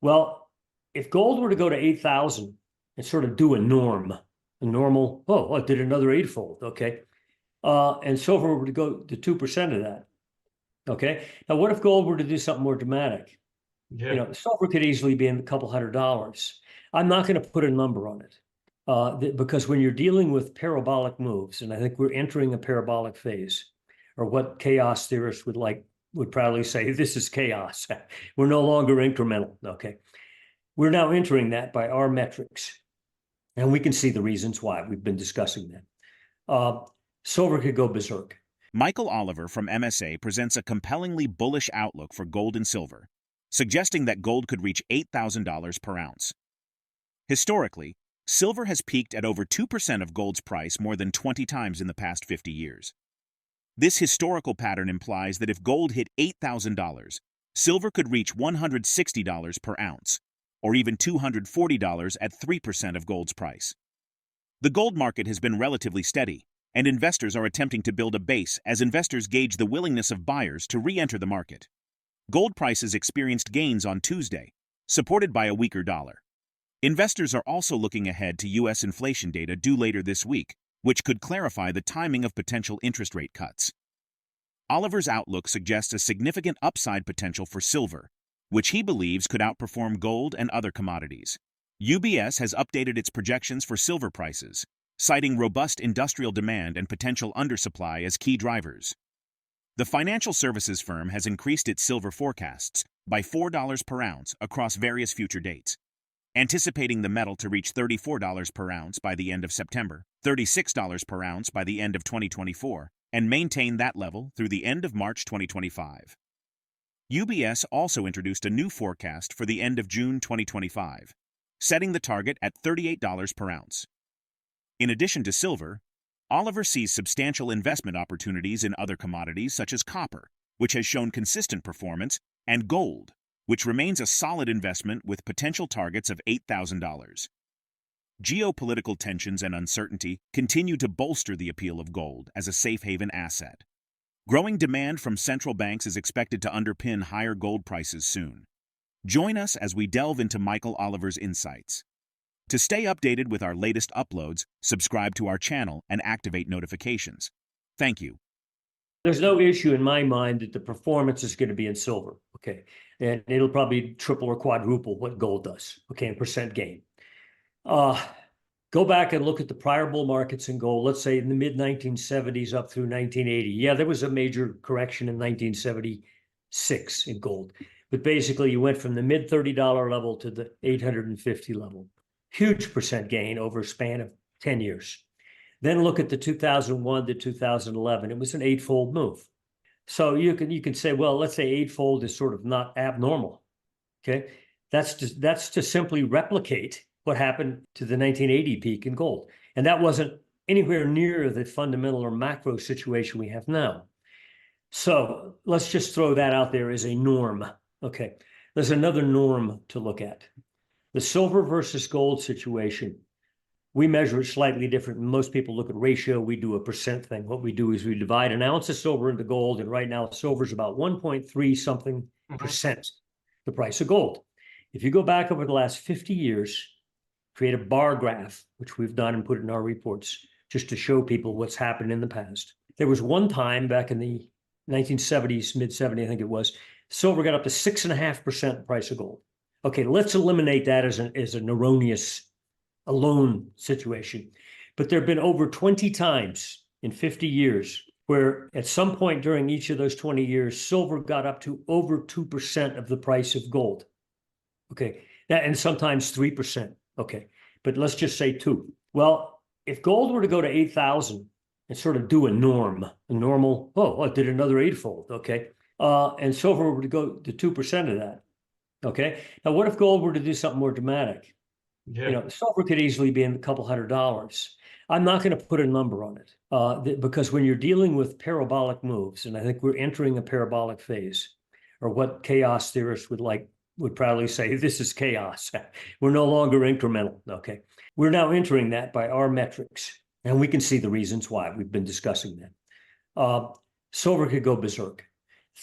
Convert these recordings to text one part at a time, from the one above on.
Well, if gold were to go to 8,000 and sort of do a normal, oh, it did another eightfold, okay? And silver were to go to 2% of that, okay? Now, what if gold were to do something more dramatic? Yeah. Silver could easily be in a couple $100. I'm not going to put a number on it because when you're dealing with parabolic moves, and I think we're entering a parabolic phase, or what chaos theorists would proudly say, this is chaos. We're no longer incremental. Okay, we're now entering that by our metrics, and we can see the reasons why. We've been discussing that. Silver could go berserk. MichaelOliver from MSA presents a compellingly bullish outlook for gold and silver, suggesting that gold could reach $8,000 per ounce. Historically, silver has peaked at over 2% of gold's price more than 20 times in the past 50 years. This historical pattern implies that if gold hit $8,000, silver could reach $160 per ounce, or even $240 at 3% of gold's price. The gold market has been relatively steady, and investors are attempting to build a base as investors gauge the willingness of buyers to re-enter the market. Gold prices experienced gains on Tuesday, supported by a weaker dollar. Investors are also looking ahead to U.S. inflation data due later this week, which could clarify the timing of potential interest rate cuts. Oliver's outlook suggests a significant upside potential for silver, which he believes could outperform gold and other commodities. UBS has updated its projections for silver prices, citing robust industrial demand and potential undersupply as key drivers. The financial services firm has increased its silver forecasts by $4 per ounce across various future dates, anticipating the metal to reach $34 per ounce by the end of September, $36 per ounce by the end of 2024, and maintain that level through the end of March 2025. UBS also introduced a new forecast for the end of June 2025, setting the target at $38 per ounce. In addition to silver, Oliver sees substantial investment opportunities in other commodities such as copper, which has shown consistent performance, and gold, which remains a solid investment with potential targets of $8,000. Geopolitical tensions and uncertainty continue to bolster the appeal of gold as a safe haven asset. Growing demand from central banks is expected to underpin higher gold prices soon. Join us as we delve into MichaelOliver's insights. To stay updated with our latest uploads, subscribe to our channel and activate notifications. Thank you. There's no issue in my mind that the performance is going to be in silver, okay? And it'll probably triple or quadruple what gold does, okay, in percent gain. Go back and look at the prior bull markets in gold, let's say in the mid-1970s up through 1980. Yeah, there was a major correction in 1976 in gold. But basically, you went from the mid-$30 level to the $850 level. Huge percent gain over a span of 10 years. Then look at the 2001 to 2011. It was an eightfold move. So you can say, well, let's say eightfold is sort of not abnormal. Okay, that's to simply replicate what happened to the 1980 peak in gold, and that wasn't anywhere near the fundamental or macro situation we have now. So let's just throw that out there as a norm. Okay, there's another norm to look at. The silver versus gold situation, we measure it slightly different. Most people look at ratio. We do a percent thing. What we do is we divide an ounce of silver into gold, and right now silver is about 1.3 something percent the price of gold. If you go back over the last 50 years, create a bar graph, which we've done and put in our reports, just to show people what's happened in the past. There was one time back in the 1970s, mid-70s, I think it was, silver got up to 6.5% the price of gold. Okay, let's eliminate that as an erroneous alone situation. But there have been over 20 times in 50 years where at some point during each of those 20 years, silver got up to over 2% of the price of gold. Okay, and sometimes 3%. Okay, but let's just say 2. Well, if gold were to go to 8,000 and sort of do a normal, oh, it did another eightfold. Okay, and silver were to go to 2% of that. Okay, now what if gold were to do something more dramatic? Yeah. Silver could easily be in a couple $100. I'm not going to put a number on it because when you're dealing with parabolic moves, and I think we're entering a parabolic phase, or what chaos theorists would proudly say, this is chaos. We're no longer incremental. Okay, we're now entering that by our metrics, and we can see the reasons why. We've been discussing that. Silver could go berserk.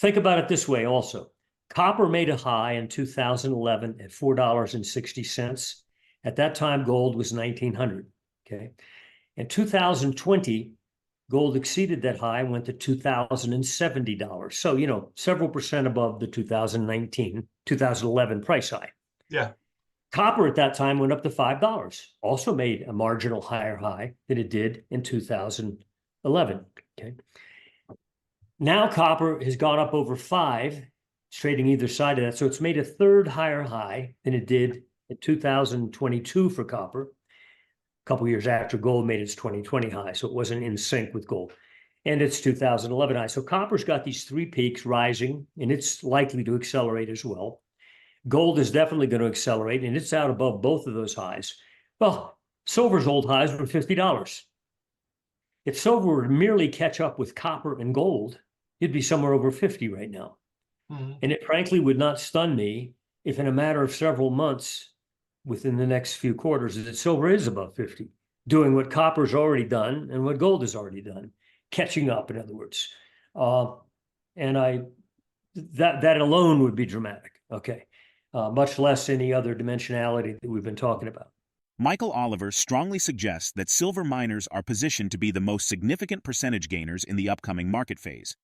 Think about it this way also. Copper made a high in 2011 at $4.60. At that time, gold was 1,900. Okay. In 2020, gold exceeded that high, went to $2,070. So, several percent above the 2011 price high. Yeah. Copper at that time went up to $5, also made a marginal higher high than it did in 2011. Okay. Now copper has gone up over 5, trading either side of that. So it's made a third higher high than it did in 2022 for copper, a couple years after gold made its 2020 high. So it wasn't in sync with gold. And its 2011 high. So copper's got these 3 peaks rising, and it's likely to accelerate as well. Gold is definitely going to accelerate, and it's out above both of those highs. Well, silver's old highs were $50. If silver were to merely catch up with copper and gold, it'd be somewhere over 50 right now. Mm-hmm. And it frankly would not stun me if in a matter of several months, within the next few quarters, that silver is above 50, doing what copper's already done and what gold has already done, catching up, in other words. That alone would be dramatic. Okay. Much less any other dimensionality that we've been talking about. MichaelOliver strongly suggests that silver miners are positioned to be the most significant percentage gainers in the upcoming market phase.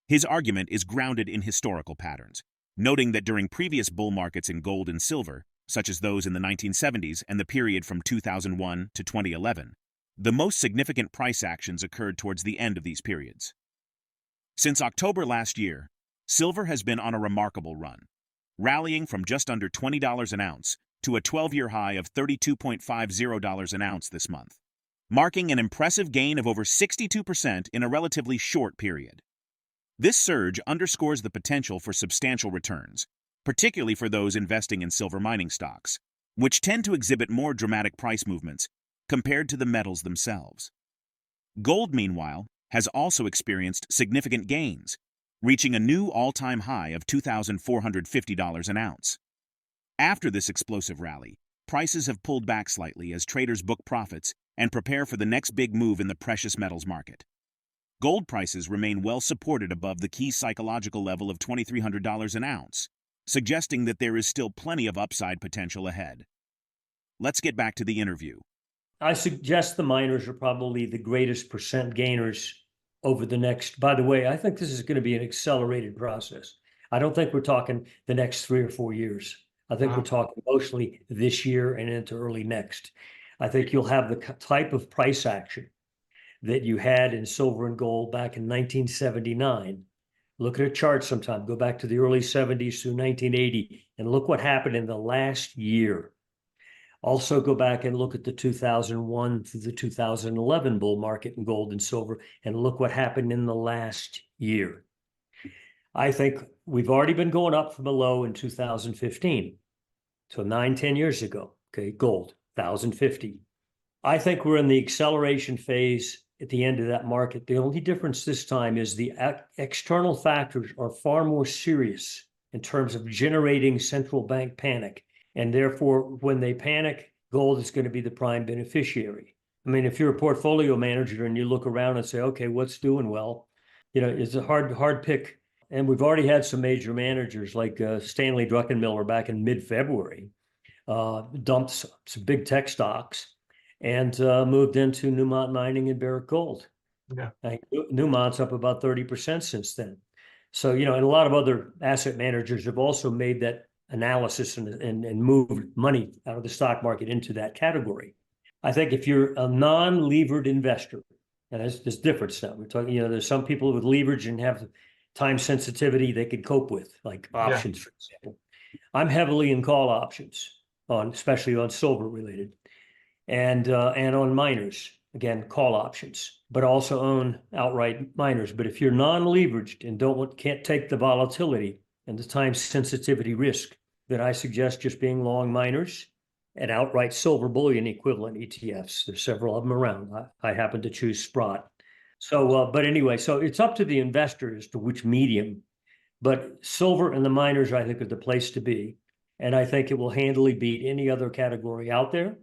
His argument is grounded in historical patterns, noting that during previous bull markets in gold and silver, such as those in the 1970s and the period from 2001 to 2011, the most significant price actions occurred towards the end of these periods. Since October last year, silver has been on a remarkable run, rallying from just under $20 an ounce to a 12-year high of $32.50 an ounce this month, marking an impressive gain of over 62% in a relatively short period. This surge underscores the potential for substantial returns, particularly for those investing in silver mining stocks, which tend to exhibit more dramatic price movements compared to the metals themselves. Gold, meanwhile, has also experienced significant gains, reaching a new all-time high of $2,450 an ounce. After this explosive rally, prices have pulled back slightly as traders book profits and prepare for the next big move in the precious metals market. Gold prices remain well supported above the key psychological level of $2,300 an ounce, suggesting that there is still plenty of upside potential ahead. Let's get back to the interview. I suggest the miners are probably the greatest percent gainers over the next, by the way, I think this is going to be an accelerated process. I don't think we're talking the next 3 or 4 years. I think we're talking mostly this year and into early next. I think you'll have the type of price action that you had in silver and gold back in 1979. Look at a chart sometime, go back to the early 70s through 1980, and look what happened in the last year. Also go back and look at the 2001 through the 2011 bull market in gold and silver, and look what happened in the last year. I think we've already been going up from a low in 2015. So 9-10 years ago, okay, gold, 1,050. I think we're in the acceleration phase at the end of that market. The only difference this time is the external factors are far more serious in terms of generating central bank panic. And therefore, when they panic, gold is going to be the prime beneficiary. I mean, if you're a portfolio manager and you look around and say, okay, what's doing well? It's a hard pick. And we've already had some major managers like Stanley Druckenmiller back in mid-February, dumped some big tech stocks and moved into Newmont Mining and Barrick Gold. Yeah. Newmont's up about 30% since then. So, and a lot of other asset managers have also made that analysis and moved money out of the stock market into that category. I think if you're a non-levered investor, and there's difference now, we're talking, there's some people with leverage and have time sensitivity they could cope with, like options, for example. I'm heavily in call options, especially on silver related, and on miners, again, call options, but also own outright miners. But if you're non-leveraged and can't take the volatility and the time sensitivity risk, then I suggest just being long miners and outright silver bullion equivalent ETFs. There's several of them around. I happen to choose Sprott. So, but anyway, so it's up to the investor as to which medium, but silver and the miners, I think, are the place to be. And I think it will handily beat any other category out there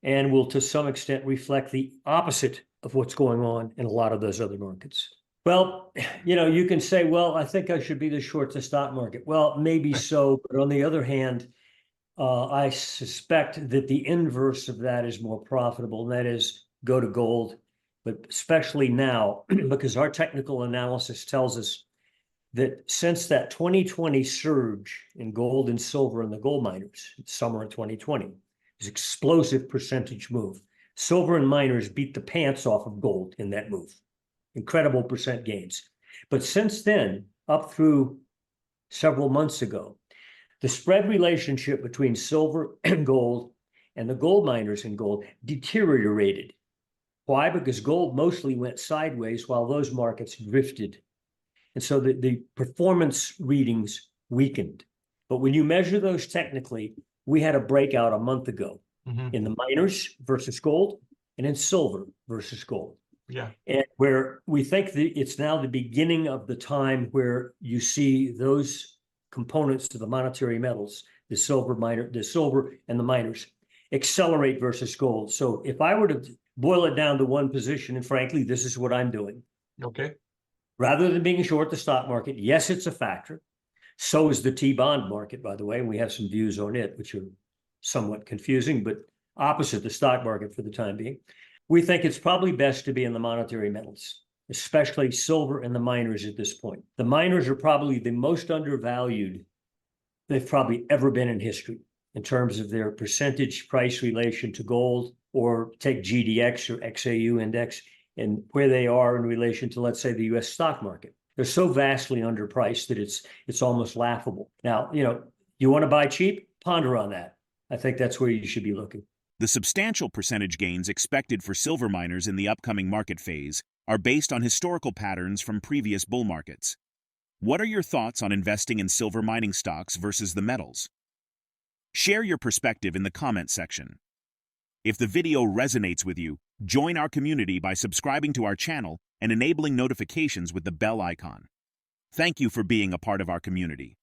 and will, to some extent, reflect the opposite of what's going on in a lot of those other markets. Well, you can say, well, I think I should be the short the stock market. Well, maybe so, but on the other hand, I suspect that the inverse of that is more profitable, and that is go to gold, but especially now, because our technical analysis tells us that since that 2020 surge in gold and silver in the gold miners, summer of 2020, this explosive percentage move. Silver and miners beat the pants off of gold in that move. Incredible percent gains. But since then, up through several months ago, the spread relationship between silver and gold and the gold miners in gold deteriorated. Why? Because gold mostly went sideways while those markets drifted. And so the performance readings weakened. But when you measure those technically, we had a breakout a month ago in the miners versus gold and in silver versus gold. Yeah. And where we think that it's now the beginning of the time where you see those components to the monetary metals, the silver and the miners, accelerate versus gold. So if I were to boil it down to one position, and frankly, this is what I'm doing. Okay. Rather than being short the stock market, yes, it's a factor. So is the T-bond market, by the way. We have some views on it, which are somewhat confusing, but opposite the stock market for the time being. We think it's probably best to be in the monetary metals, especially silver and the miners at this point. The miners are probably the most undervalued they've probably ever been in history in terms of their percentage price relation to gold, or take GDX or XAU index and where they are in relation to, let's say, the US stock market. They're so vastly underpriced that it's almost laughable. Now, you want to buy cheap? Ponder on that. I think that's where you should be looking. The substantial percentage gains expected for silver miners in the upcoming market phase are based on historical patterns from previous bull markets. What are your thoughts on investing in silver mining stocks versus the metals? Share your perspective in the comment section. If the video resonates with you, join our community by subscribing to our channel and enabling notifications with the bell icon. Thank you for being a part of our community.